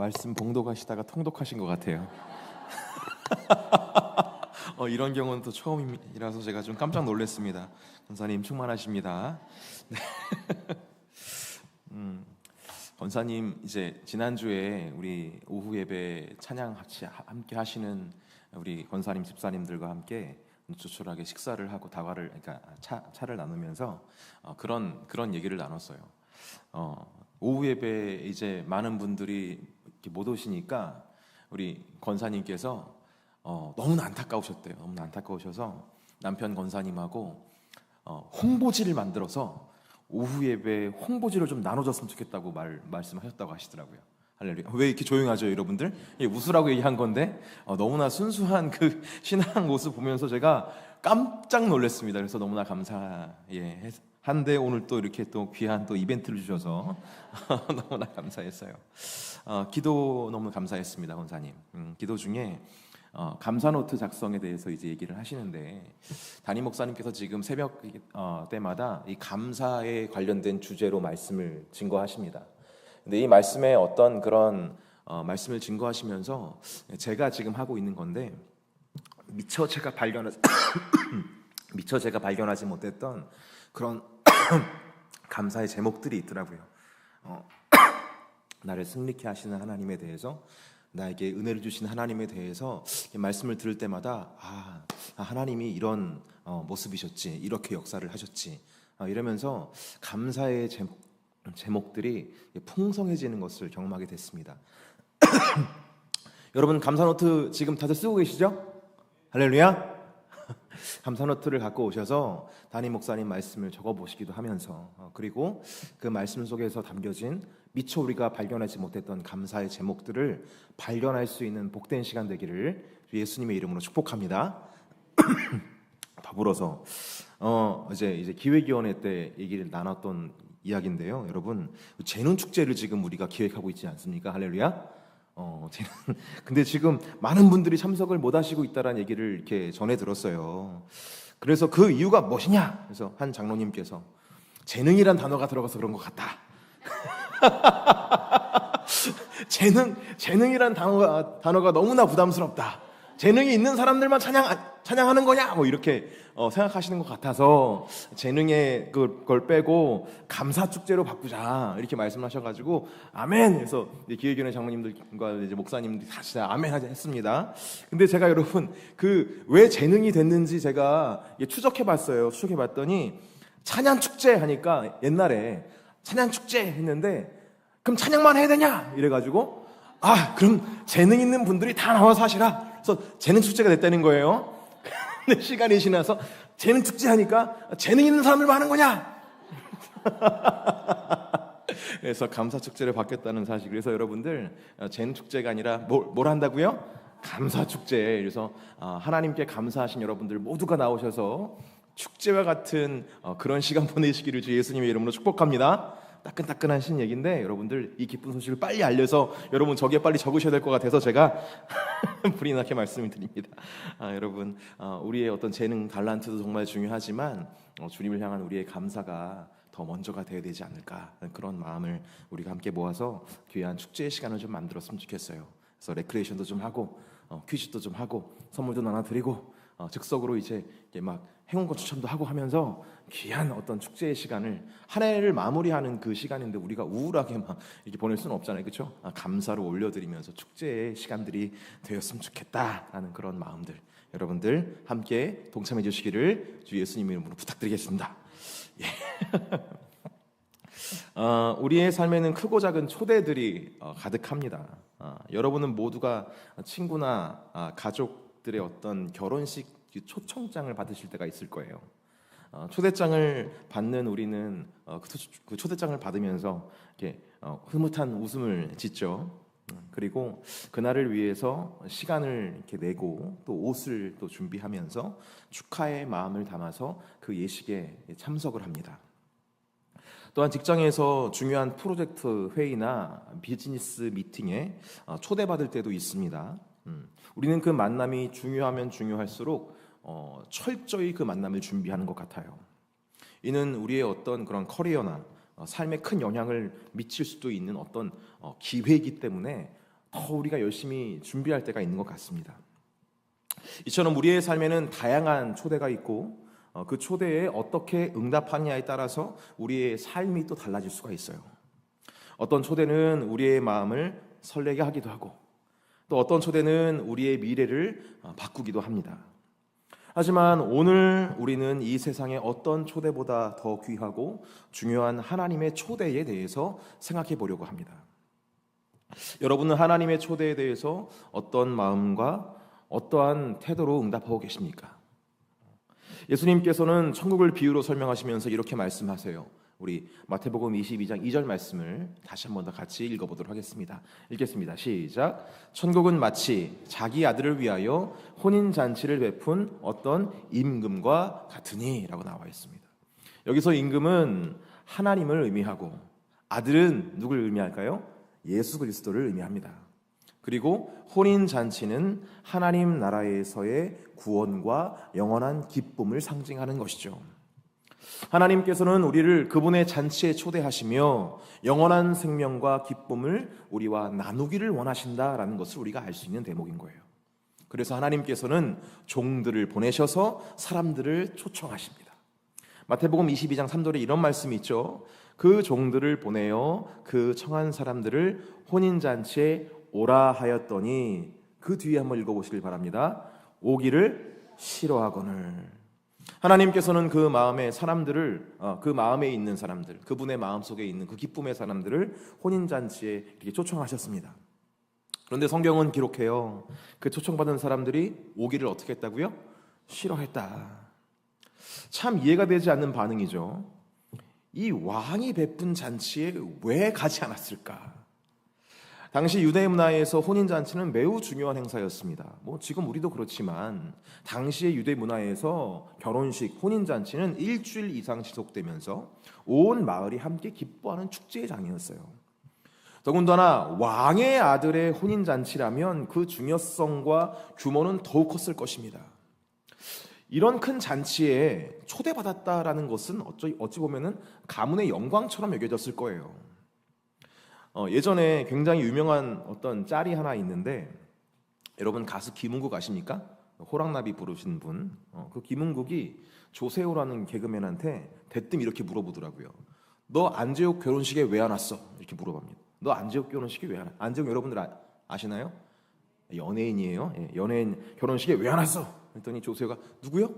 말씀 봉독하시다가 통독하신 것 같아요. 이런 경우는 또 처음이라서 제가 좀 깜짝 놀랐습니다. 권사님 충만하십니다. 네. 권사님 이제 지난주에 우리 오후 예배 찬양 같이 함께 하시는 우리 권사님 집사님들과 함께 조촐하게 식사를 하고 다과를 그러니까 차를 나누면서 그런 얘기를 나눴어요. 오후 예배 이제 많은 분들이 이렇게 못 오시니까 우리 권사님께서 너무나 안타까우셨대요. 너무나 안타까우셔서 남편 권사님하고 홍보지를 만들어서 오후 예배 홍보지를 좀 나눠줬으면 좋겠다고 말씀하셨다고 하시더라고요. 할렐루야. 왜 이렇게 조용하죠, 여러분들? 웃으라고 얘기한 건데 너무나 순수한 그 신앙 모습 보면서 제가 깜짝 놀랐습니다. 그래서 너무나 한데 오늘 또 이렇게 또 귀한 또 이벤트를 주셔서 너무나 감사했어요. 기도 너무 감사했습니다, 권사님. 기도 중에 감사노트 작성에 대해서 이제 얘기를 하시는데 담임 목사님께서 지금 새벽 때마다 이 감사에 관련된 주제로 말씀을 증거하십니다. 근데 이 말씀에 어떤 그런 말씀을 증거하시면서 제가 지금 하고 있는 건데 미처 제가 발견하지 못했던 그런 감사의 제목들이 있더라고요. 나를 승리케 하시는 하나님에 대해서, 나에게 은혜를 주신 하나님에 대해서 말씀을 들을 때마다 하나님이 이런 모습이셨지, 이렇게 역사를 하셨지, 이러면서 감사의 제목들이 풍성해지는 것을 경험하게 됐습니다. 여러분 감사노트 지금 다들 쓰고 계시죠? 할렐루야. 감사노트를 갖고 오셔서 담임 목사님 말씀을 적어보시기도 하면서 그리고 그 말씀 속에서 담겨진 미처 우리가 발견하지 못했던 감사의 제목들을 발견할 수 있는 복된 시간 되기를 예수님의 이름으로 축복합니다. 더불어서 이제 기획위원회 때 얘기를 나눴던 이야기인데요. 여러분 재능 축제를 지금 우리가 기획하고 있지 않습니까? 할렐루야. 근데 지금 많은 분들이 참석을 못 하시고 있다라는 얘기를 이렇게 전해 들었어요. 그래서 그 이유가 무엇이냐? 그래서 한 장로님께서 재능이란 단어가 들어가서 그런 것 같다. 재능이란 단어가 너무나 부담스럽다. 재능이 있는 사람들만 찬양하는 거냐? 뭐 이렇게 생각하시는 것 같아서 재능의 그걸 빼고 감사 축제로 바꾸자 이렇게 말씀하셔가지고 아멘. 그래서 기획위원회 장로님들과 이제 목사님들이 다시 아멘 했습니다. 근데 제가 여러분 그 왜 재능이 됐는지 제가 추적해봤어요. 추적해봤더니 찬양 축제 하니까 옛날에 찬양 축제 했는데 그럼 찬양만 해야 되냐? 이래가지고 그럼 재능 있는 분들이 다 나와서 하시라. 그래서 재능 축제가 됐다는 거예요. 근데 시간이 지나서 재능 축제 하니까 재능 있는 사람들만 하는 거냐? 그래서 감사 축제를 바뀌었다는 사실. 그래서 여러분들 재능 축제가 아니라 뭘 한다고요? 감사 축제. 그래서 하나님께 감사하신 여러분들 모두가 나오셔서 축제와 같은 그런 시간 보내시기를 주 예수님의 이름으로 축복합니다. 따끈따끈하신 얘기인데 여러분들 이 기쁜 소식을 빨리 알려서 여러분 저기에 빨리 적으셔야 될 것 같아서 제가 불이 나게 말씀을 드립니다. 여러분 우리의 어떤 재능 달란트도 정말 중요하지만 주님을 향한 우리의 감사가 더 먼저가 되어야 되지 않을까, 그런 마음을 우리가 함께 모아서 귀한 축제의 시간을 좀 만들었으면 좋겠어요. 그래서 레크레이션도 좀 하고 퀴즈도 좀 하고 선물도 나눠드리고 즉석으로 이제 막 행운권 추첨도 하고 하면서 귀한 어떤 축제의 시간을, 한 해를 마무리하는 그 시간인데 우리가 우울하게 막 이렇게 보낼 수는 없잖아요, 그렇죠? 감사로 올려드리면서 축제의 시간들이 되었으면 좋겠다라는 그런 마음들, 여러분들 함께 동참해 주시기를 주 예수님의 이름으로 부탁드리겠습니다. 예. 우리의 삶에는 크고 작은 초대들이 가득합니다. 여러분은 모두가 친구나 가족들의 어떤 결혼식 초청장을 받으실 때가 있을 거예요. 초대장을 받는 우리는 그 초대장을 받으면서 이렇게 흐뭇한 웃음을 짓죠. 그리고 그날을 위해서 시간을 이렇게 내고 또 옷을 또 준비하면서 축하의 마음을 담아서 그 예식에 참석을 합니다. 또한 직장에서 중요한 프로젝트 회의나 비즈니스 미팅에 초대받을 때도 있습니다. 우리는 그 만남이 중요하면 중요할수록 철저히 그 만남을 준비하는 것 같아요. 이는 우리의 어떤 그런 커리어나 삶에 큰 영향을 미칠 수도 있는 어떤 기회이기 때문에 더 우리가 열심히 준비할 때가 있는 것 같습니다. 이처럼 우리의 삶에는 다양한 초대가 있고 그 초대에 어떻게 응답하느냐에 따라서 우리의 삶이 또 달라질 수가 있어요. 어떤 초대는 우리의 마음을 설레게 하기도 하고 또 어떤 초대는 우리의 미래를 바꾸기도 합니다. 하지만 오늘 우리는 이 세상의 어떤 초대보다 더 귀하고 중요한 하나님의 초대에 대해서 생각해 보려고 합니다. 여러분은 하나님의 초대에 대해서 어떤 마음과 어떠한 태도로 응답하고 계십니까? 예수님께서는 천국을 비유로 설명하시면서 이렇게 말씀하세요. 우리 마태복음 22장 2절 말씀을 다시 한 번 더 같이 읽어보도록 하겠습니다. 읽겠습니다. 시작. 천국은 마치 자기 아들을 위하여 혼인잔치를 베푼 어떤 임금과 같으니 라고 나와 있습니다. 여기서 임금은 하나님을 의미하고 아들은 누굴 의미할까요? 예수 그리스도를 의미합니다. 그리고 혼인잔치는 하나님 나라에서의 구원과 영원한 기쁨을 상징하는 것이죠. 하나님께서는 우리를 그분의 잔치에 초대하시며 영원한 생명과 기쁨을 우리와 나누기를 원하신다라는 것을 우리가 알 수 있는 대목인 거예요. 그래서 하나님께서는 종들을 보내셔서 사람들을 초청하십니다. 마태복음 22장 3절에 이런 말씀이 있죠. 그 종들을 보내어 그 청한 사람들을 혼인잔치에 오라 하였더니, 그 뒤에 한번 읽어보시길 바랍니다. 오기를 싫어하거늘. 하나님께서는 그 마음에 사람들을, 그 마음에 있는 사람들, 그분의 마음속에 있는 그 기쁨의 사람들을 혼인잔치에 이렇게 초청하셨습니다. 그런데 성경은 기록해요. 그 초청받은 사람들이 오기를 어떻게 했다고요? 싫어했다. 참 이해가 되지 않는 반응이죠. 이 왕이 베푼 잔치에 왜 가지 않았을까? 당시 유대 문화에서 혼인잔치는 매우 중요한 행사였습니다. 지금 우리도 그렇지만 당시의 유대 문화에서 결혼식, 혼인잔치는 일주일 이상 지속되면서 온 마을이 함께 기뻐하는 축제의 장이었어요. 더군다나 왕의 아들의 혼인잔치라면 그 중요성과 규모는 더욱 컸을 것입니다. 이런 큰 잔치에 초대받았다라는 것은 어찌 보면은 가문의 영광처럼 여겨졌을 거예요. 예전에 굉장히 유명한 어떤 짤이 하나 있는데, 여러분 가수 김은국 아십니까? 호랑나비 부르신 분. 그 김은국이 조세호라는 개그맨한테 대뜸 이렇게 물어보더라고요. 너 안재욱 결혼식에 왜 안 왔어? 이렇게 물어봅니다. 너 안재욱 결혼식에 왜 안 왔어? 안재욱 여러분들 아시나요? 연예인이에요. 연예인 결혼식에 왜 안 왔어? 그랬더니 조세호가 누구요?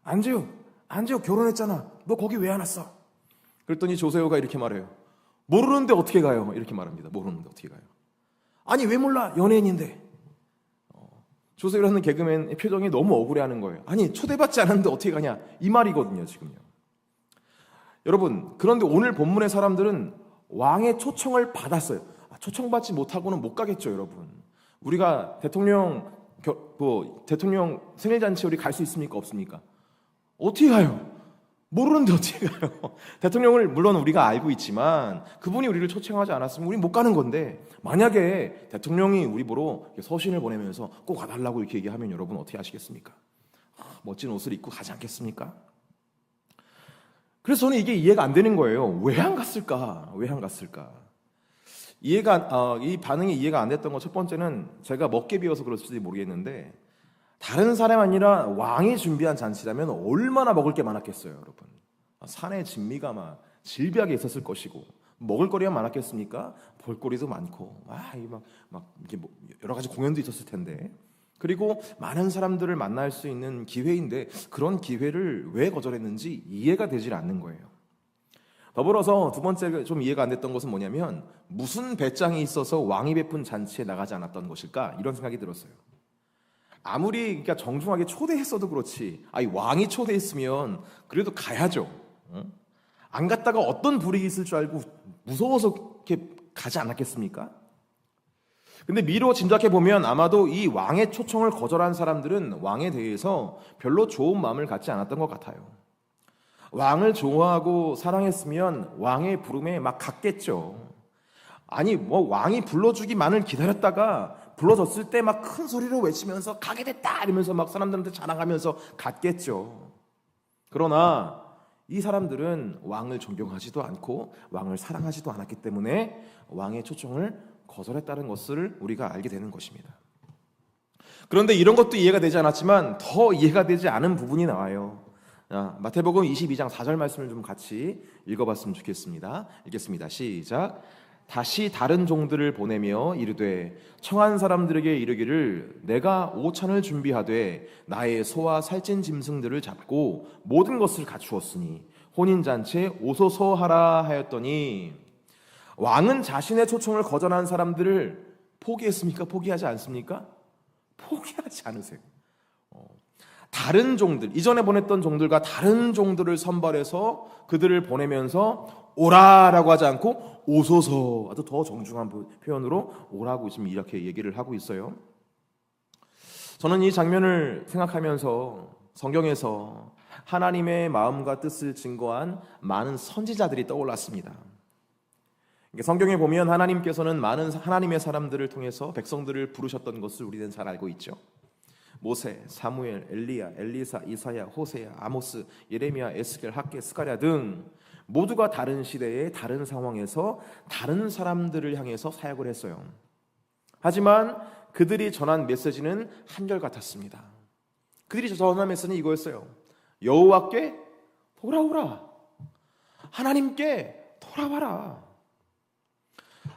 안재욱 결혼했잖아. 너 거기 왜 안 왔어? 그랬더니 조세호가 이렇게 말해요. 모르는데 어떻게 가요? 이렇게 말합니다. 모르는데 어떻게 가요? 아니 왜 몰라? 연예인인데. 조세호라는 개그맨의 표정이 너무 억울해하는 거예요. 아니 초대받지 않았는데 어떻게 가냐? 이 말이거든요 지금요. 여러분, 그런데 오늘 본문의 사람들은 왕의 초청을 받았어요. 초청받지 못하고는 못 가겠죠 여러분. 우리가 대통령 생일잔치 우리 갈 수 있습니까? 없습니까? 어떻게 가요? 모르는데 어떻게 가요? 대통령을 물론 우리가 알고 있지만 그분이 우리를 초청하지 않았으면 우리 못 가는 건데, 만약에 대통령이 우리 보러 서신을 보내면서 꼭 와달라고 이렇게 얘기하면 여러분 어떻게 하시겠습니까? 멋진 옷을 입고 가지 않겠습니까? 그래서 저는 이게 이해가 안 되는 거예요. 왜 안 갔을까? 이 반응이 이해가 안 됐던 것 첫 번째는 제가 먹게 비워서 그럴지 모르겠는데, 다른 사람이 아니라 왕이 준비한 잔치라면 얼마나 먹을 게 많았겠어요, 여러분. 산에 진미가 막 질비하게 있었을 것이고, 먹을 거리가 많았겠습니까? 볼거리도 많고, 이게 여러 가지 공연도 있었을 텐데, 그리고 많은 사람들을 만날 수 있는 기회인데 그런 기회를 왜 거절했는지 이해가 되질 않는 거예요. 더불어서 두 번째 좀 이해가 안 됐던 것은 뭐냐면, 무슨 배짱이 있어서 왕이 베푼 잔치에 나가지 않았던 것일까? 이런 생각이 들었어요. 아무리 정중하게 초대했어도 그렇지, 왕이 초대했으면 그래도 가야죠. 안 갔다가 어떤 불이익이 있을 줄 알고 무서워서 이렇게 가지 않았겠습니까? 근데 미루어 짐작해 보면 아마도 이 왕의 초청을 거절한 사람들은 왕에 대해서 별로 좋은 마음을 갖지 않았던 것 같아요. 왕을 좋아하고 사랑했으면 왕의 부름에 막 갔겠죠. 아니 왕이 불러주기만을 기다렸다가 불러줬을 때 막 큰 소리로 외치면서 가게 됐다 이러면서 막 사람들한테 자랑하면서 갔겠죠. 그러나 이 사람들은 왕을 존경하지도 않고 왕을 사랑하지도 않았기 때문에 왕의 초청을 거절했다는 것을 우리가 알게 되는 것입니다. 그런데 이런 것도 이해가 되지 않았지만 더 이해가 되지 않은 부분이 나와요. 마태복음 22장 4절 말씀을 좀 같이 읽어봤으면 좋겠습니다. 읽겠습니다. 시작. 다시 다른 종들을 보내며 이르되 청한 사람들에게 이르기를 내가 오찬을 준비하되 나의 소와 살찐 짐승들을 잡고 모든 것을 갖추었으니 혼인잔치에 오소서 하라 하였더니, 왕은 자신의 초청을 거절한 사람들을 포기했습니까? 포기하지 않습니까? 포기하지 않으세요. 다른 종들, 이전에 보냈던 종들과 다른 종들을 선발해서 그들을 보내면서 오라라고 하지 않고 오소서, 아주 더 정중한 표현으로 오라고 지금 이렇게 얘기를 하고 있어요. 저는 이 장면을 생각하면서 성경에서 하나님의 마음과 뜻을 증거한 많은 선지자들이 떠올랐습니다. 성경에 보면 하나님께서는 많은 하나님의 사람들을 통해서 백성들을 부르셨던 것을 우리는 잘 알고 있죠. 모세, 사무엘, 엘리야, 엘리사, 이사야, 호세야, 아모스, 예레미야, 에스겔, 학개, 스가랴 등 모두가 다른 시대에 다른 상황에서 다른 사람들을 향해서 사역을 했어요. 하지만 그들이 전한 메시지는 한결같았습니다. 그들이 전한 메시지는 이거였어요. 여호와께 돌아오라. 하나님께 돌아와라.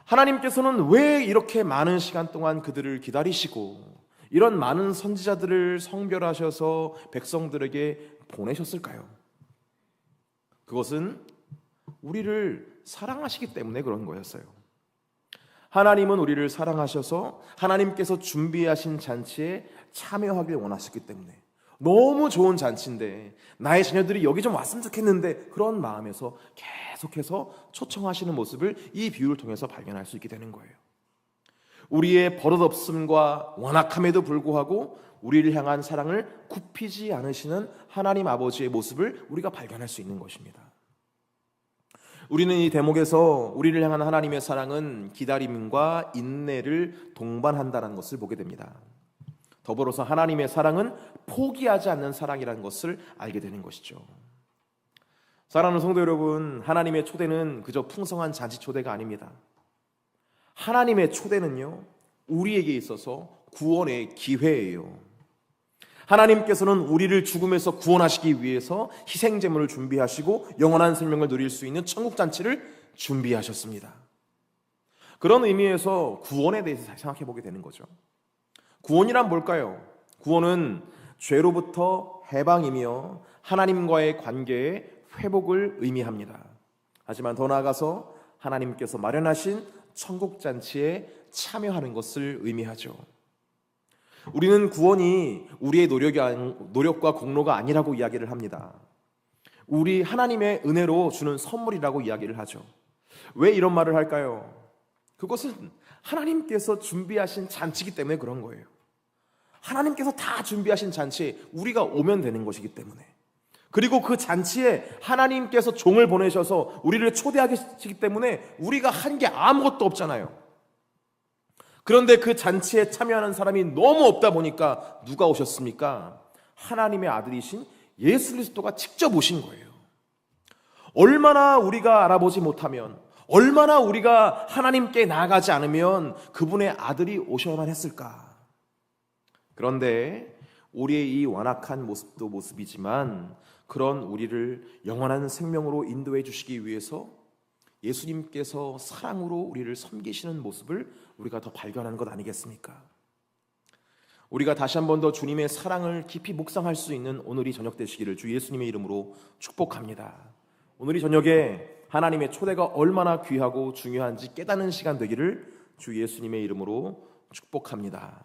하나님께서는 왜 이렇게 많은 시간 동안 그들을 기다리시고 이런 많은 선지자들을 성별하셔서 백성들에게 보내셨을까요? 그것은 우리를 사랑하시기 때문에 그런 거였어요. 하나님은 우리를 사랑하셔서 하나님께서 준비하신 잔치에 참여하길 원하셨기 때문에, 너무 좋은 잔치인데 나의 자녀들이 여기 좀 왔으면 좋겠는데, 그런 마음에서 계속해서 초청하시는 모습을 이 비유를 통해서 발견할 수 있게 되는 거예요. 우리의 버릇없음과 완악함에도 불구하고 우리를 향한 사랑을 굽히지 않으시는 하나님 아버지의 모습을 우리가 발견할 수 있는 것입니다. 우리는 이 대목에서 우리를 향한 하나님의 사랑은 기다림과 인내를 동반한다는 것을 보게 됩니다. 더불어서 하나님의 사랑은 포기하지 않는 사랑이라는 것을 알게 되는 것이죠. 사랑하는 성도 여러분, 하나님의 초대는 그저 풍성한 잔치 초대가 아닙니다. 하나님의 초대는요, 우리에게 있어서 구원의 기회예요. 하나님께서는 우리를 죽음에서 구원하시기 위해서 희생제물을 준비하시고 영원한 생명을 누릴 수 있는 천국잔치를 준비하셨습니다. 그런 의미에서 구원에 대해서 생각해 보게 되는 거죠. 구원이란 뭘까요? 구원은 죄로부터 해방이며 하나님과의 관계의 회복을 의미합니다. 하지만 더 나아가서 하나님께서 마련하신 천국잔치에 참여하는 것을 의미하죠. 우리는 구원이 우리의 노력과 공로가 아니라고 이야기를 합니다. 우리 하나님의 은혜로 주는 선물이라고 이야기를 하죠. 왜 이런 말을 할까요? 그것은 하나님께서 준비하신 잔치이기 때문에 그런 거예요. 하나님께서 다 준비하신 잔치에 우리가 오면 되는 것이기 때문에, 그리고 그 잔치에 하나님께서 종을 보내셔서 우리를 초대하시기 때문에 우리가 한 게 아무것도 없잖아요. 그런데 그 잔치에 참여하는 사람이 너무 없다 보니까 누가 오셨습니까? 하나님의 아들이신 예수 그리스도가 직접 오신 거예요. 얼마나 우리가 알아보지 못하면, 얼마나 우리가 하나님께 나아가지 않으면 그분의 아들이 오셔야만 했을까? 그런데 우리의 이 완악한 모습도 모습이지만 그런 우리를 영원한 생명으로 인도해 주시기 위해서 예수님께서 사랑으로 우리를 섬기시는 모습을 우리가 더 발견하는 것 아니겠습니까? 우리가 다시 한 번 더 주님의 사랑을 깊이 묵상할 수 있는 오늘이 저녁 되시기를 주 예수님의 이름으로 축복합니다. 오늘이 저녁에 하나님의 초대가 얼마나 귀하고 중요한지 깨닫는 시간 되기를 주 예수님의 이름으로 축복합니다.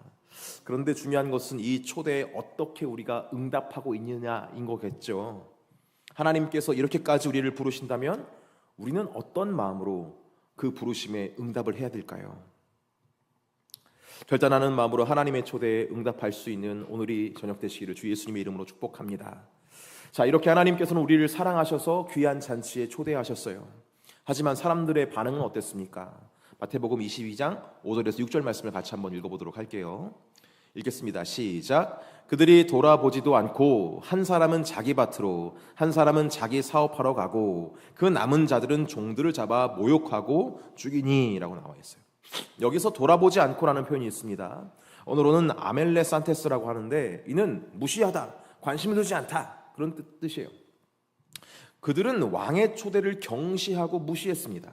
그런데 중요한 것은 이 초대에 어떻게 우리가 응답하고 있느냐인 거겠죠. 하나님께서 이렇게까지 우리를 부르신다면 우리는 어떤 마음으로 그 부르심에 응답을 해야 될까요? 결단하는 마음으로 하나님의 초대에 응답할 수 있는 오늘이 저녁 되시기를 주 예수님의 이름으로 축복합니다. 자, 이렇게 하나님께서는 우리를 사랑하셔서 귀한 잔치에 초대하셨어요. 하지만 사람들의 반응은 어땠습니까? 마태복음 22장 5절에서 6절 말씀을 같이 한번 읽어보도록 할게요. 읽겠습니다. 시작. 그들이 돌아보지도 않고 한 사람은 자기 밭으로, 한 사람은 자기 사업하러 가고 그 남은 자들은 종들을 잡아 모욕하고 죽이니 라고 나와 있어요. 여기서 돌아보지 않고라는 표현이 있습니다. 언어로는 아멜레산테스라고 하는데 이는 무시하다, 관심을 두지 않다, 그런 뜻이에요. 그들은 왕의 초대를 경시하고 무시했습니다.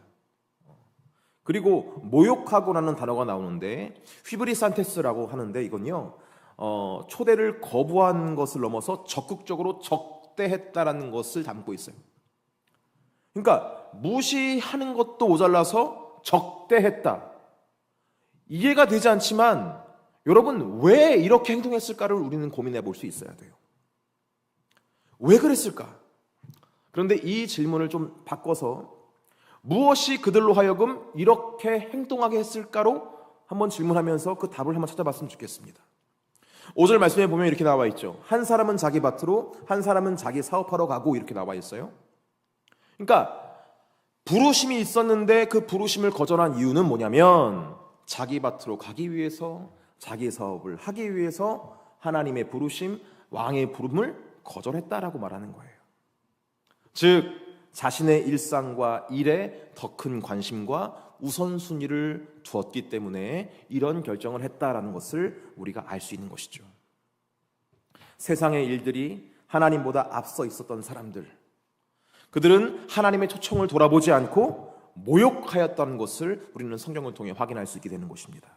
그리고 모욕하고라는 단어가 나오는데 휘브리산테스라고 하는데 이건요, 초대를 거부한 것을 넘어서 적극적으로 적대했다라는 것을 담고 있어요. 그러니까 무시하는 것도 모자라서 적대했다. 이해가 되지 않지만 여러분, 왜 이렇게 행동했을까를 우리는 고민해 볼 수 있어야 돼요. 왜 그랬을까? 그런데 이 질문을 좀 바꿔서 무엇이 그들로 하여금 이렇게 행동하게 했을까로 한번 질문하면서 그 답을 한번 찾아봤으면 좋겠습니다. 5절 말씀에 보면 이렇게 나와 있죠. 한 사람은 자기 밭으로, 한 사람은 자기 사업하러 가고, 이렇게 나와 있어요. 그러니까 부르심이 있었는데 그 부르심을 거절한 이유는 뭐냐면 자기 밭으로 가기 위해서, 자기 사업을 하기 위해서 하나님의 부르심, 왕의 부름을 거절했다라고 말하는 거예요. 즉 자신의 일상과 일에 더 큰 관심과 우선순위를 두었기 때문에 이런 결정을 했다라는 것을 우리가 알 수 있는 것이죠. 세상의 일들이 하나님보다 앞서 있었던 사람들, 그들은 하나님의 초청을 돌아보지 않고 모욕하였다는 것을 우리는 성경을 통해 확인할 수 있게 되는 것입니다.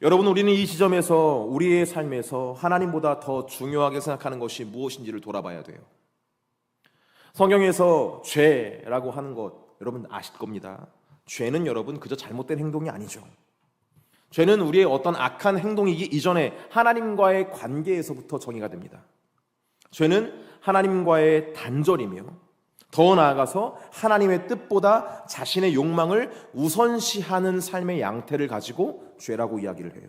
여러분, 우리는 이 지점에서 우리의 삶에서 하나님보다 더 중요하게 생각하는 것이 무엇인지를 돌아봐야 돼요. 성경에서 죄라고 하는 것 여러분 아실 겁니다. 죄는 여러분 그저 잘못된 행동이 아니죠. 죄는 우리의 어떤 악한 행동이기 이전에 하나님과의 관계에서부터 정의가 됩니다. 죄는 하나님과의 단절이며 더 나아가서 하나님의 뜻보다 자신의 욕망을 우선시하는 삶의 양태를 가지고 죄라고 이야기를 해요.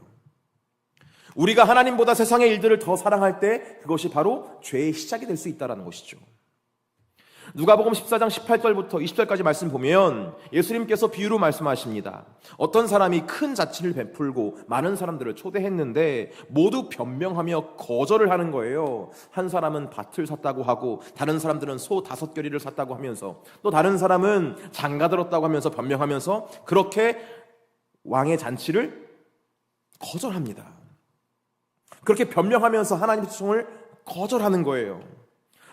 우리가 하나님보다 세상의 일들을 더 사랑할 때 그것이 바로 죄의 시작이 될 수 있다는 것이죠. 누가복음 14장 18절부터 20절까지 말씀 보면 예수님께서 비유로 말씀하십니다. 어떤 사람이 큰 자치를 베풀고 많은 사람들을 초대했는데 모두 변명하며 거절을 하는 거예요. 한 사람은 밭을 샀다고 하고, 다른 사람들은 소 5겨리를 샀다고 하면서, 또 다른 사람은 장가 들었다고 하면서 변명하면서 그렇게 왕의 잔치를 거절합니다. 그렇게 변명하면서 하나님의 초청을 거절하는 거예요.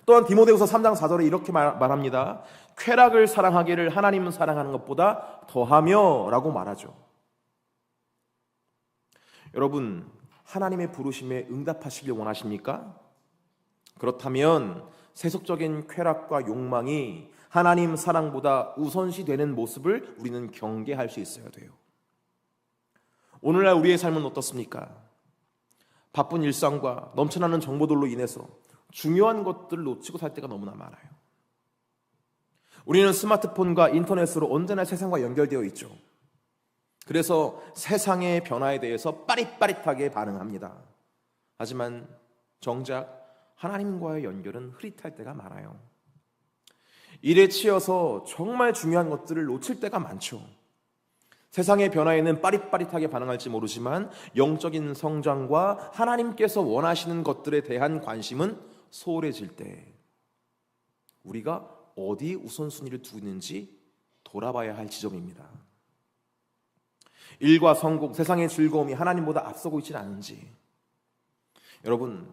또한 디모데후서 3장 4절에 이렇게 말합니다. 쾌락을 사랑하기를 하나님은 사랑하는 것보다 더하며 라고 말하죠. 여러분, 하나님의 부르심에 응답하시길 원하십니까? 그렇다면 세속적인 쾌락과 욕망이 하나님 사랑보다 우선시되는 모습을 우리는 경계할 수 있어야 돼요. 오늘날 우리의 삶은 어떻습니까? 바쁜 일상과 넘쳐나는 정보들로 인해서 중요한 것들을 놓치고 살 때가 너무나 많아요. 우리는 스마트폰과 인터넷으로 언제나 세상과 연결되어 있죠. 그래서 세상의 변화에 대해서 빠릿빠릿하게 반응합니다. 하지만 정작 하나님과의 연결은 흐릿할 때가 많아요. 일에 치여서 정말 중요한 것들을 놓칠 때가 많죠. 세상의 변화에는 빠릿빠릿하게 반응할지 모르지만 영적인 성장과 하나님께서 원하시는 것들에 대한 관심은 소홀해질 때 우리가 어디 우선순위를 두는지 돌아봐야 할 지점입니다. 일과 성공, 세상의 즐거움이 하나님보다 앞서고 있지는 않은지, 여러분,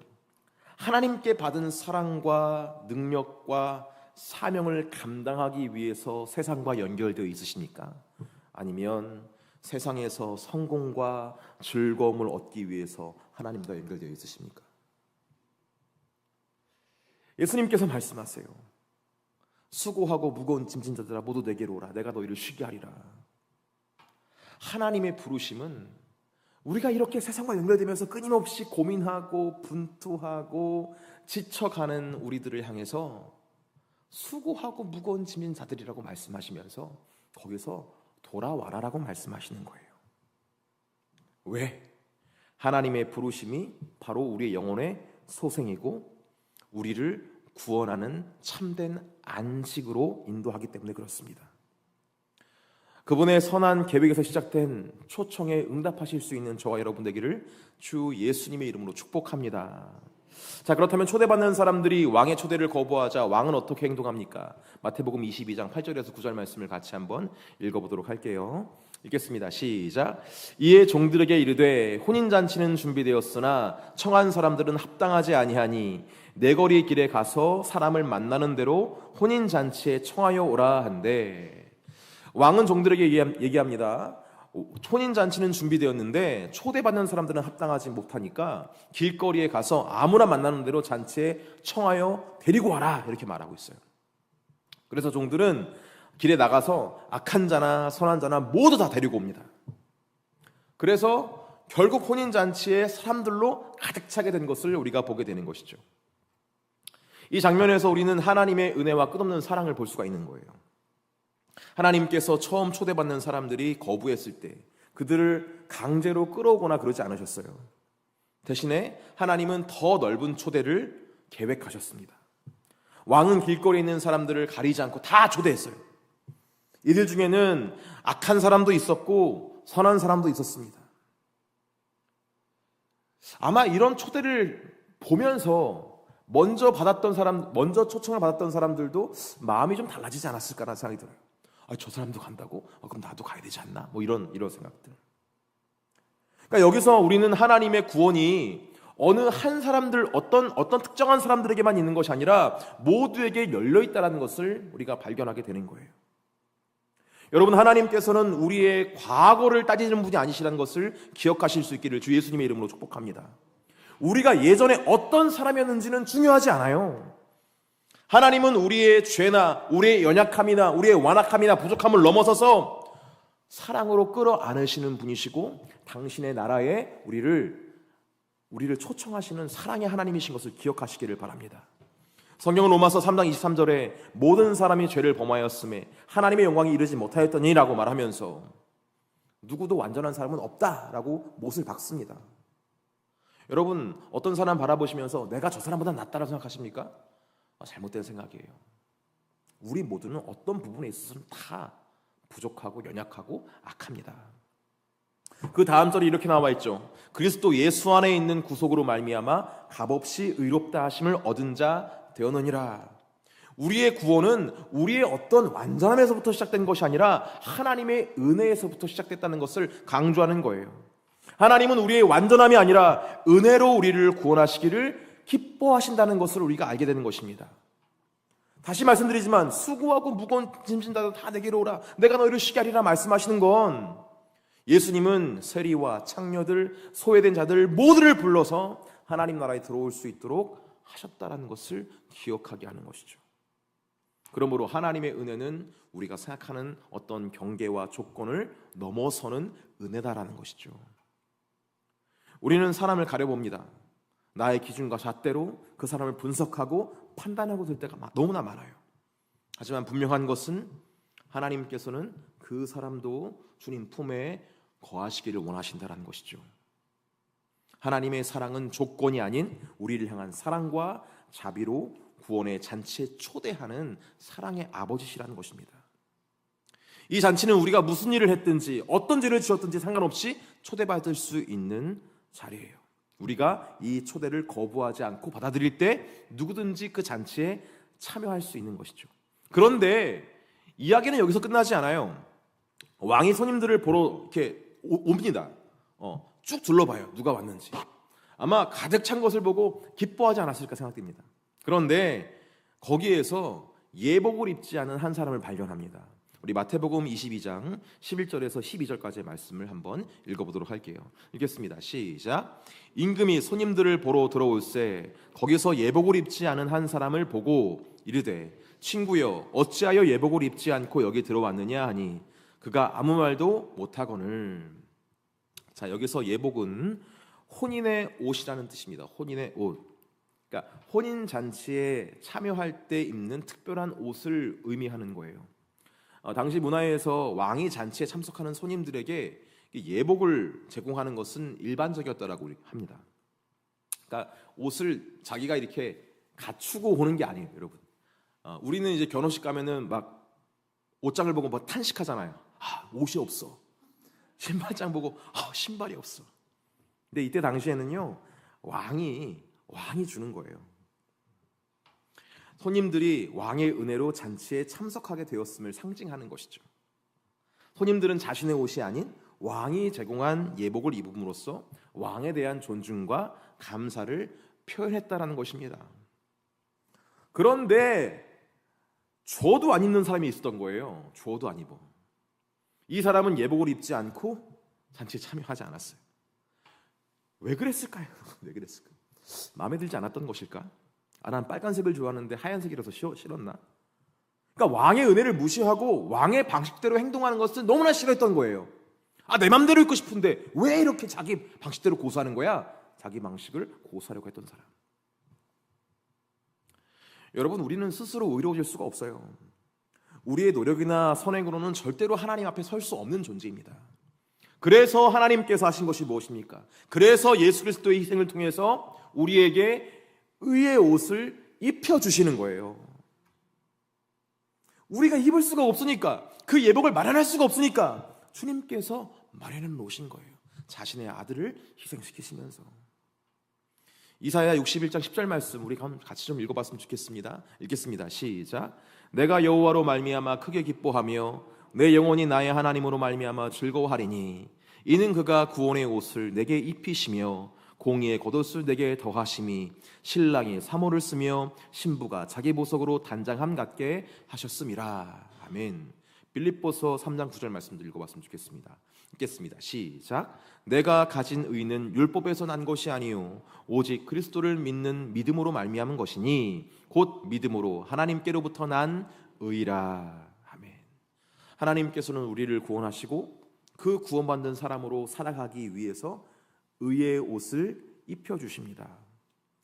하나님께 받은 사랑과 능력과 사명을 감당하기 위해서 세상과 연결되어 있으십니까? 아니면 세상에서 성공과 즐거움을 얻기 위해서 하나님과 연결되어 있으십니까? 예수님께서 말씀하세요. 수고하고 무거운 짐진 자들아 모두 내게로 오라. 내가 너희를 쉬게 하리라. 하나님의 부르심은 우리가 이렇게 세상과 연결되면서 끊임없이 고민하고 분투하고 지쳐가는 우리들을 향해서 수고하고 무거운 짐진 자들이라고 말씀하시면서 거기서 돌아와라라고 말씀하시는 거예요. 왜? 하나님의 부르심이 바로 우리의 영혼의 소생이고 우리를 구원하는 참된 안식으로 인도하기 때문에 그렇습니다. 그분의 선한 계획에서 시작된 초청에 응답하실 수 있는 저와 여러분 되기를 주 예수님의 이름으로 축복합니다. 자, 그렇다면 초대받는 사람들이 왕의 초대를 거부하자 왕은 어떻게 행동합니까? 마태복음 22장 8절에서 9절 말씀을 같이 한번 읽어보도록 할게요. 읽겠습니다. 시작. 이에 종들에게 이르되 혼인잔치는 준비되었으나 청한 사람들은 합당하지 아니하니 내거리 길에 가서 사람을 만나는 대로 혼인잔치에 청하여 오라 한대. 왕은 종들에게 얘기합니다. 혼인잔치는 준비되었는데 초대받는 사람들은 합당하지 못하니까 길거리에 가서 아무나 만나는 대로 잔치에 청하여 데리고 와라, 이렇게 말하고 있어요. 그래서 종들은 길에 나가서 악한 자나 선한 자나 모두 다 데리고 옵니다. 그래서 결국 혼인잔치에 사람들로 가득 차게 된 것을 우리가 보게 되는 것이죠. 이 장면에서 우리는 하나님의 은혜와 끝없는 사랑을 볼 수가 있는 거예요. 하나님께서 처음 초대받는 사람들이 거부했을 때 그들을 강제로 끌어오거나 그러지 않으셨어요. 대신에 하나님은 더 넓은 초대를 계획하셨습니다. 왕은 길거리에 있는 사람들을 가리지 않고 다 초대했어요. 이들 중에는 악한 사람도 있었고 선한 사람도 있었습니다. 아마 이런 초대를 보면서 먼저 초청을 받았던 사람들도 마음이 좀 달라지지 않았을까라는 생각이 들어요. 저 사람도 간다고? 그럼 나도 가야 되지 않나? 이런 생각들. 그러니까 여기서 우리는 하나님의 구원이 어느 한 사람들, 어떤 특정한 사람들에게만 있는 것이 아니라 모두에게 열려 있다는 것을 우리가 발견하게 되는 거예요. 여러분, 하나님께서는 우리의 과거를 따지는 분이 아니시라는 것을 기억하실 수 있기를 주 예수님의 이름으로 축복합니다. 우리가 예전에 어떤 사람이었는지는 중요하지 않아요. 하나님은 우리의 죄나 우리의 연약함이나 우리의 완악함이나 부족함을 넘어서서 사랑으로 끌어안으시는 분이시고 당신의 나라에 우리를 초청하시는 사랑의 하나님이신 것을 기억하시기를 바랍니다. 성경은 로마서 3장 23절에 모든 사람이 죄를 범하였음에 하나님의 영광이 이르지 못하였더니라고 말하면서 누구도 완전한 사람은 없다라고 못을 박습니다. 여러분, 어떤 사람 바라보시면서 내가 저 사람보다 낫다라고 생각하십니까? 잘못된 생각이에요. 우리 모두는 어떤 부분에 있어서는 다 부족하고 연약하고 악합니다. 그 다음 절이 이렇게 나와 있죠. 그리스도 예수 안에 있는 구속으로 말미암아 값없이 의롭다 하심을 얻은 자 되었느니라. 우리의 구원은 우리의 어떤 완전함에서부터 시작된 것이 아니라 하나님의 은혜에서부터 시작됐다는 것을 강조하는 거예요. 하나님은 우리의 완전함이 아니라 은혜로 우리를 구원하시기를 기뻐하신다는 것을 우리가 알게 되는 것입니다. 다시 말씀드리지만 수고하고 무거운 짐진 자들 다 내게로 오라, 내가 너희를 쉬게 하리라 말씀하시는 건 예수님은 세리와 창녀들, 소외된 자들 모두를 불러서 하나님 나라에 들어올 수 있도록 하셨다는 것을 기억하게 하는 것이죠. 그러므로 하나님의 은혜는 우리가 생각하는 어떤 경계와 조건을 넘어서는 은혜다라는 것이죠. 우리는 사람을 가려봅니다. 나의 기준과 잣대로 그 사람을 분석하고 판단하고 될 때가 너무나 많아요. 하지만 분명한 것은 하나님께서는 그 사람도 주님 품에 거하시기를 원하신다는 것이죠. 하나님의 사랑은 조건이 아닌 우리를 향한 사랑과 자비로 구원의 잔치에 초대하는 사랑의 아버지시라는 것입니다. 이 잔치는 우리가 무슨 일을 했든지 어떤 죄를 지었든지 상관없이 초대받을 수 있는 자리예요. 우리가 이 초대를 거부하지 않고 받아들일 때 누구든지 그 잔치에 참여할 수 있는 것이죠. 그런데 이야기는 여기서 끝나지 않아요. 왕이 손님들을 보러 이렇게 옵니다. 쭉 둘러봐요. 누가 왔는지. 아마 가득 찬 것을 보고 기뻐하지 않았을까 생각됩니다. 그런데 거기에서 예복을 입지 않은 한 사람을 발견합니다. 우리 마태복음 22장 11절에서 12절까지의 말씀을 한번 읽어보도록 할게요. 읽겠습니다. 시작. 임금이 손님들을 보러 들어올새 거기서 예복을 입지 않은 한 사람을 보고 이르되 친구여 어찌하여 예복을 입지 않고 여기 들어왔느냐 하니 그가 아무 말도 못하거늘. 자, 여기서 예복은 혼인의 옷이라는 뜻입니다. 혼인의 옷. 그러니까 혼인 잔치에 참여할 때 입는 특별한 옷을 의미하는 거예요. 당시 문화에서 왕이 잔치에 참석하는 손님들에게 예복을 제공하는 것은 일반적이었다라고 합니다. 그러니까 옷을 자기가 이렇게 갖추고 오는 게 아니에요, 여러분. 우리는 이제 결혼식 가면은 막 옷장을 보고 막 탄식하잖아요. 옷이 없어. 신발장 보고 신발이 없어. 근데 이때 당시에는요, 왕이 주는 거예요. 손님들이 왕의 은혜로 잔치에 참석하게 되었음을 상징하는 것이죠. 혼인들은 자신의 옷이 아닌 왕이 제공한 예복을 입음으로써 왕에 대한 존중과 감사를 표현했다라는 것입니다. 그런데 조도 안 입는 사람이 있었던 거예요. 조도 안 입어. 이 사람은 예복을 입지 않고 잔치에 참여하지 않았어요. 왜 그랬을까요? 왜 그랬을까요? 마음에 들지 않았던 것일까? 난 빨간색을 좋아하는데 하얀색이라서 싫었나? 그러니까 왕의 은혜를 무시하고 왕의 방식대로 행동하는 것을 너무나 싫어했던 거예요. 내 맘대로 입고 싶은데 왜 이렇게 자기 방식대로 고수하는 거야? 자기 방식을 고수하려고 했던 사람. 여러분, 우리는 스스로 의로워질 수가 없어요. 우리의 노력이나 선행으로는 절대로 하나님 앞에 설 수 없는 존재입니다. 그래서 하나님께서 하신 것이 무엇입니까? 그래서 예수 그리스도의 희생을 통해서 우리에게 의의 옷을 입혀주시는 거예요. 우리가 입을 수가 없으니까, 그 예복을 마련할 수가 없으니까 주님께서 마련해 놓으신 거예요. 자신의 아들을 희생시키시면서. 이사야 61장 10절 말씀 우리 같이 좀 읽어봤으면 좋겠습니다. 읽겠습니다. 시작. 내가 여호와로 말미암아 크게 기뻐하며 내 영혼이 나의 하나님으로 말미암아 즐거워하리니 이는 그가 구원의 옷을 내게 입히시며 공의의 겉옷을 내게 더하심이 신랑이 사모를 쓰며 신부가 자기 보석으로 단장함 같게 하셨음이라. 아멘. 빌립보서 3장 9절 말씀도 읽어봤으면 좋겠습니다. 읽겠습니다. 시작. 내가 가진 의는 율법에서 난 것이 아니요 오직 그리스도를 믿는 믿음으로 말미암은 것이니 곧 믿음으로 하나님께로부터 난 의라. 아멘. 하나님께서는 우리를 구원하시고 그 구원받는 사람으로 살아가기 위해서 의의 옷을 입혀주십니다.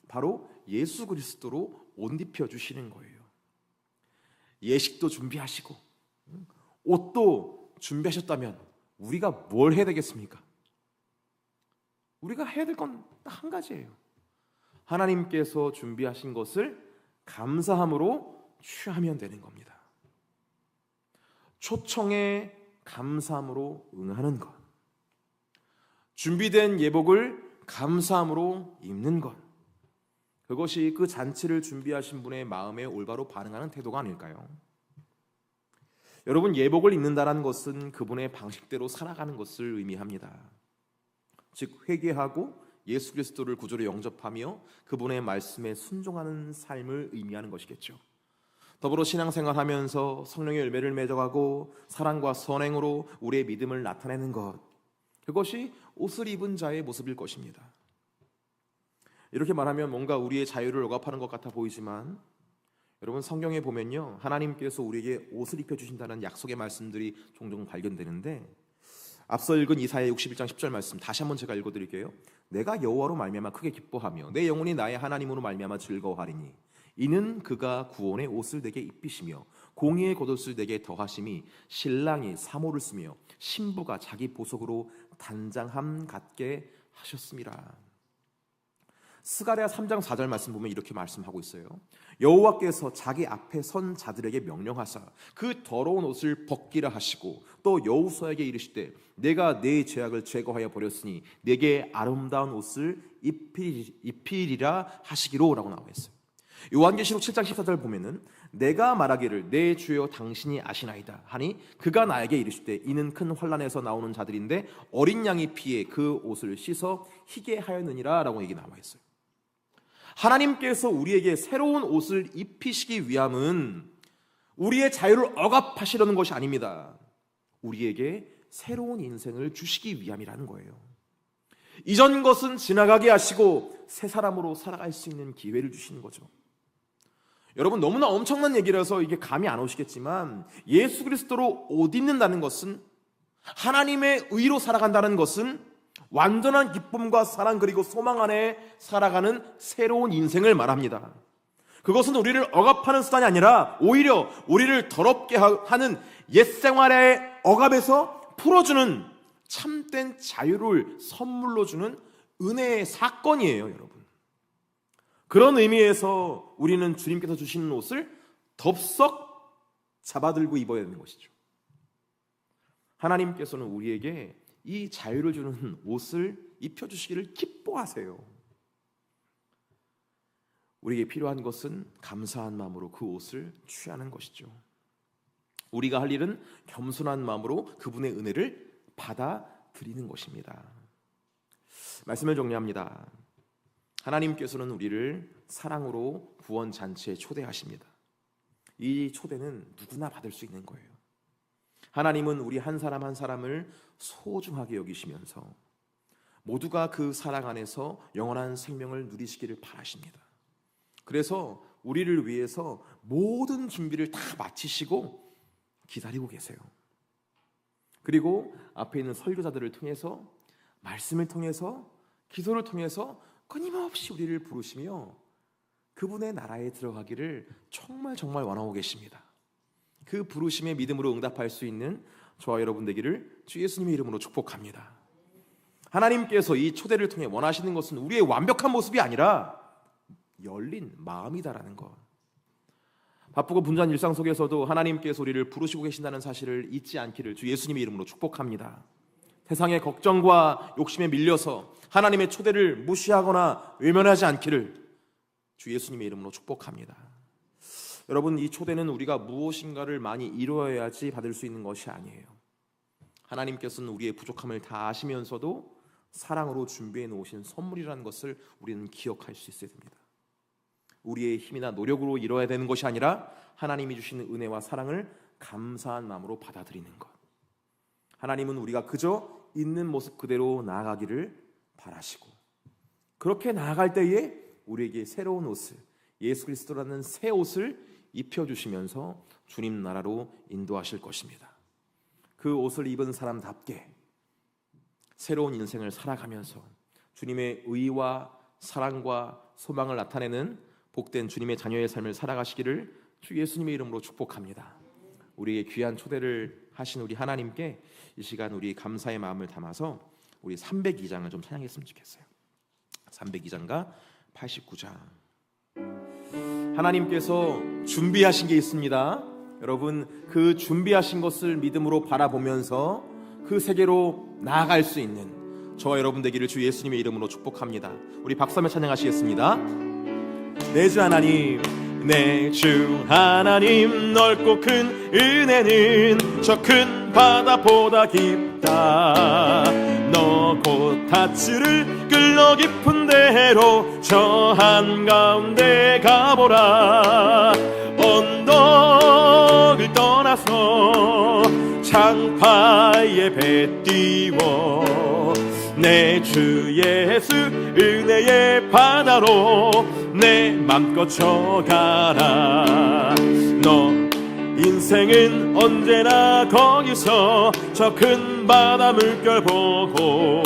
바로 예수 그리스도로 옷 입혀주시는 거예요. 예식도 준비하시고 옷도 준비하셨다면 우리가 뭘 해야 되겠습니까? 우리가 해야 될 건 딱 한 가지예요. 하나님께서 준비하신 것을 감사함으로 취하면 되는 겁니다. 초청에 감사함으로 응하는 것, 준비된 예복을 감사함으로 입는 것, 그것이 그 잔치를 준비하신 분의 마음에 올바로 반응하는 태도가 아닐까요? 여러분, 예복을 입는다는 것은 그분의 방식대로 살아가는 것을 의미합니다. 즉 회개하고 예수 그리스도를 구주로 영접하며 그분의 말씀에 순종하는 삶을 의미하는 것이겠죠. 더불어 신앙생활하면서 성령의 열매를 맺어가고 사랑과 선행으로 우리의 믿음을 나타내는 것, 그것이 옷을 입은 자의 모습일 것입니다. 이렇게 말하면 뭔가 우리의 자유를 억압하는 것 같아 보이지만 여러분, 성경에 보면요, 하나님께서 우리에게 옷을 입혀주신다는 약속의 말씀들이 종종 발견되는데, 앞서 읽은 이사야 61장 10절 말씀 다시 한번 제가 읽어드릴게요. 내가 여호와로 말미암아 크게 기뻐하며 내 영혼이 나의 하나님으로 말미암아 즐거워하리니 이는 그가 구원의 옷을 내게 입히시며 공의의 겉옷을 내게 더하심이 신랑이 사모를 쓰며 신부가 자기 보석으로 단장함 같게 하셨습니다. 스가랴 3장 4절 말씀 보면 이렇게 말씀하고 있어요. 여호와께서 자기 앞에 선 자들에게 명령하사 그 더러운 옷을 벗기라 하시고 또 여호수아에게 이르시되 내가 네 죄악을 제거하여 버렸으니 내게 아름다운 옷을 입히리라 하시기로라고 나와 있어요. 요한계시록 7장 14절 보면은 내가 말하기를 내 주여 당신이 아시나이다 하니 그가 나에게 이르시되 이는 큰 환난에서 나오는 자들인데 어린 양의 피에 그 옷을 씻어 희게 하였느니라 라고 얘기 나와 있어요. 하나님께서 우리에게 새로운 옷을 입히시기 위함은 우리의 자유를 억압하시려는 것이 아닙니다. 우리에게 새로운 인생을 주시기 위함이라는 거예요. 이전 것은 지나가게 하시고 새 사람으로 살아갈 수 있는 기회를 주시는 거죠. 여러분, 너무나 엄청난 얘기라서 이게 감이 안 오시겠지만 예수 그리스도로 옷 입는다는 것은, 하나님의 의로 살아간다는 것은 완전한 기쁨과 사랑 그리고 소망 안에 살아가는 새로운 인생을 말합니다. 그것은 우리를 억압하는 수단이 아니라 오히려 우리를 더럽게 하는 옛 생활의 억압에서 풀어주는 참된 자유를 선물로 주는 은혜의 사건이에요, 여러분. 그런 의미에서 우리는 주님께서 주시는 옷을 덥석 잡아들고 입어야 되는 것이죠. 하나님께서는 우리에게 이 자유를 주는 옷을 입혀주시기를 기뻐하세요. 우리에게 필요한 것은 감사한 마음으로 그 옷을 취하는 것이죠. 우리가 할 일은 겸손한 마음으로 그분의 은혜를 받아들이는 것입니다. 말씀을 정리합니다. 하나님께서는 우리를 사랑으로 구원 잔치에 초대하십니다. 이 초대는 누구나 받을 수 있는 거예요. 하나님은 우리 한 사람 한 사람을 소중하게 여기시면서 모두가 그 사랑 안에서 영원한 생명을 누리시기를 바라십니다. 그래서 우리를 위해서 모든 준비를 다 마치시고 기다리고 계세요. 그리고 앞에 있는 설교자들을 통해서, 말씀을 통해서, 기도를 통해서 끊임없이 우리를 부르시며 그분의 나라에 들어가기를 정말 원하고 계십니다. 그 부르심에 믿음으로 응답할 수 있는 저와 여러분 되기를 주 예수님의 이름으로 축복합니다. 하나님께서 이 초대를 통해 원하시는 것은 우리의 완벽한 모습이 아니라 열린 마음이다라는 것. 바쁘고 분주한 일상 속에서도 하나님께서 우리를 부르시고 계신다는 사실을 잊지 않기를 주 예수님의 이름으로 축복합니다. 세상의 걱정과 욕심에 밀려서 하나님의 초대를 무시하거나 외면하지 않기를 주 예수님의 이름으로 축복합니다. 여러분, 이 초대는 우리가 무엇인가를 많이 이루어야지 받을 수 있는 것이 아니에요. 하나님께서는 우리의 부족함을 다 아시면서도 사랑으로 준비해 놓으신 선물이라는 것을 우리는 기억할 수 있어야 됩니다. 우리의 힘이나 노력으로 이뤄야 되는 것이 아니라 하나님이 주시는 은혜와 사랑을 감사한 마음으로 받아들이는 것. 하나님은 우리가 그저 있는 모습 그대로 나아가기를 바라시고, 그렇게 나아갈 때에 우리에게 새로운 옷을, 예수 그리스도라는 새 옷을 입혀주시면서 주님 나라로 인도하실 것입니다. 그 옷을 입은 사람답게 새로운 인생을 살아가면서 주님의 의와 사랑과 소망을 나타내는 복된 주님의 자녀의 삶을 살아가시기를 주 예수님의 이름으로 축복합니다. 우리의 귀한 초대를 하신 우리 하나님께 이 시간 우리 감사의 마음을 담아서 우리 302장을 좀 찬양했으면 좋겠어요. 302장과 89장. 하나님께서 준비하신 게 있습니다. 여러분, 그 준비하신 것을 믿음으로 바라보면서 그 세계로 나아갈 수 있는 저와 여러분 되기를 주 예수님의 이름으로 축복합니다. 우리 박수하며 찬양하시겠습니다. 내 주 하나님, 내 주 하나님, 넓고 큰 은혜는 저 큰 바다보다 깊다. 너 곧 닷줄을 끌러 깊은 데로 저 한가운데 가보라. 언덕을 떠나서 창파에 배 띄워 내 주 예수 은혜의 바다로 내 맘껏 쳐가라. 너 인생은 언제나 거기서 저 큰 바다 물결 보고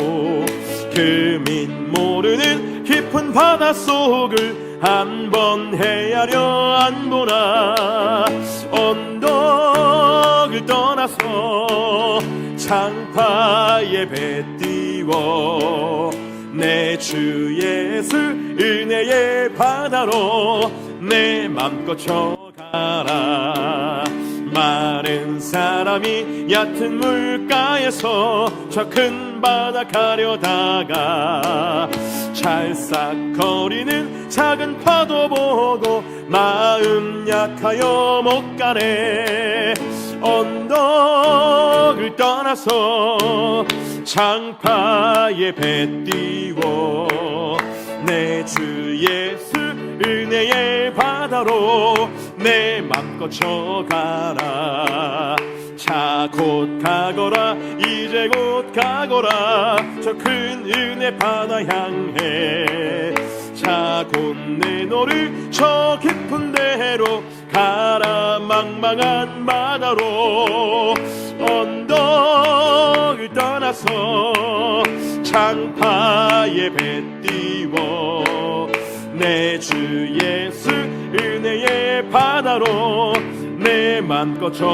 그 밑 모르는 깊은 바다 속을 한번 헤아려 안 보나. 언덕을 떠나서 창파에 배 띄워 내 주 예수 은혜의 바다로 내 맘껏 쳐가라. 많은 사람이 얕은 물가에서 저 큰 바다 가려다가 찰싹거리는 작은 파도 보고 마음 약하여 못 가네. 언덕을 떠나서 창파에 배 띄워 내 주 예수 은혜의 바다로 내 맘껏 쳐가라. 자 곧 가거라, 이제 곧 가거라. 저 큰 은혜 바다 향해 자 곧 내 너를 저 깊은 데로 가라. 망망한 바다로 언덕을 떠나서 창파에 배 띄워 내 주 예수 은혜의 바다로 내 맘껏 저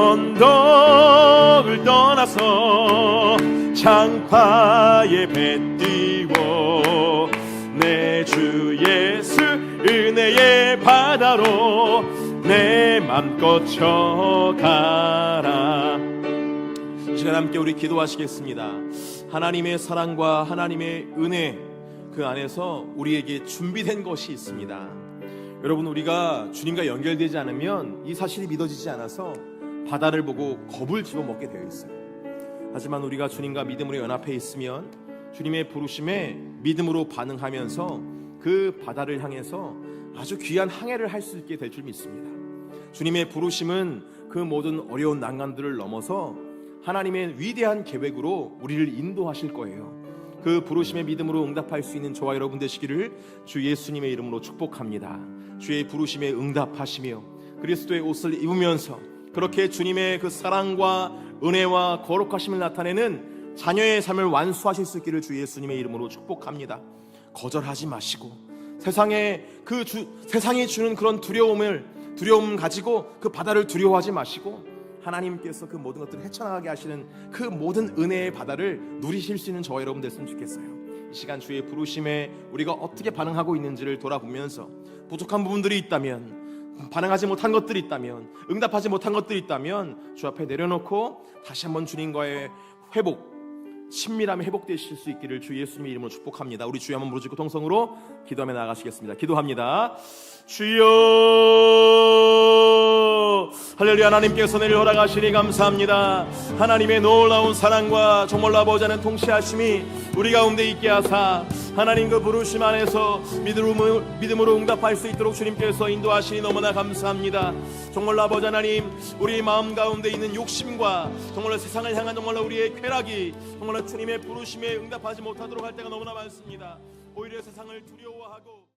언덕을 떠나서 창파에 배 띄워 내 주 예수 은혜의 바다로 내 맘껏 쳐가라. 이 시간 함께 우리 기도하시겠습니다. 하나님의 사랑과 하나님의 은혜, 그 안에서 우리에게 준비된 것이 있습니다. 여러분, 우리가 주님과 연결되지 않으면 이 사실이 믿어지지 않아서 바다를 보고 겁을 집어먹게 되어 있어요. 하지만 우리가 주님과 믿음으로 연합해 있으면 주님의 부르심에 믿음으로 반응하면서 그 바다를 향해서 아주 귀한 항해를 할 수 있게 될 줄 믿습니다. 주님의 부르심은 그 모든 어려운 난관들을 넘어서 하나님의 위대한 계획으로 우리를 인도하실 거예요. 그 부르심의 믿음으로 응답할 수 있는 저와 여러분 되시기를 주 예수님의 이름으로 축복합니다. 주의 부르심에 응답하시며 그리스도의 옷을 입으면서 그렇게 주님의 그 사랑과 은혜와 거룩하심을 나타내는 자녀의 삶을 완수하실 수 있기를 주 예수님의 이름으로 축복합니다. 거절하지 마시고 세상이 주는 그런 두려움 가지고 그 바다를 두려워하지 마시고 하나님께서 그 모든 것들을 헤쳐나가게 하시는 그 모든 은혜의 바다를 누리실 수 있는 저와 여러분 됐으면 좋겠어요. 이 시간 주의 부르심에 우리가 어떻게 반응하고 있는지를 돌아보면서 부족한 부분들이 있다면, 반응하지 못한 것들이 있다면, 응답하지 못한 것들이 있다면 주 앞에 내려놓고 다시 한번 주님과의 친밀함이 회복되실 수 있기를 주 예수님의 이름으로 축복합니다. 우리 주여 한번 부르짖고 통성으로 기도하며 나아가시겠습니다. 기도합니다. 주여, 할렐루야. 하나님께서 내일 허락하시니 감사합니다. 하나님의 놀라운 사랑과 정말로 아버지 하나님 통치하심이 우리 가운데 있게 하사 하나님 그 부르심 안에서 믿음으로 응답할 수 있도록 주님께서 인도하시니 너무나 감사합니다. 정말로 아버지 하나님, 우리 마음 가운데 있는 욕심과 정말로 세상을 향한 정말로 우리의 쾌락이 정말로 주님의 부르심에 응답하지 못하도록 할 때가 너무나 많습니다. 오히려 세상을 두려워하고